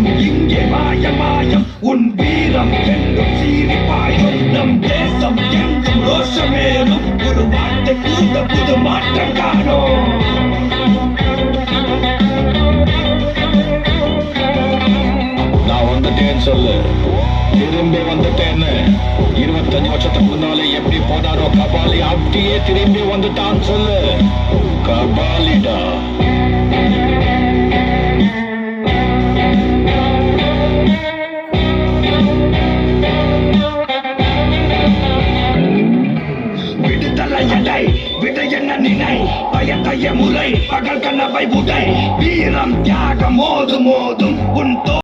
மாயம் இங்கே மாயம் உன் வீரம் என்றும் சீறி பாயும் நம் தேசம் எங்கும் ரோஷமேறும் ஒரு வார்த்தை கூந்த புது மாற்றம் காணும். நான் வந்துட்டேன்னு சொல்லு, திரும்பி வந்துட்டேன்னு. 25 வருஷத்துக்கு முன்னாலே எப்படி போனாரோ கபாலி, அப்படியே திரும்பி வந்துட்டான்னு சொல்லு. கபாலிடா. விடுதலையடை விட என்ன நினை, பயத்தைய முறை பகல் கனவை உடை, வீரம் தியாகம் மோதும் உன்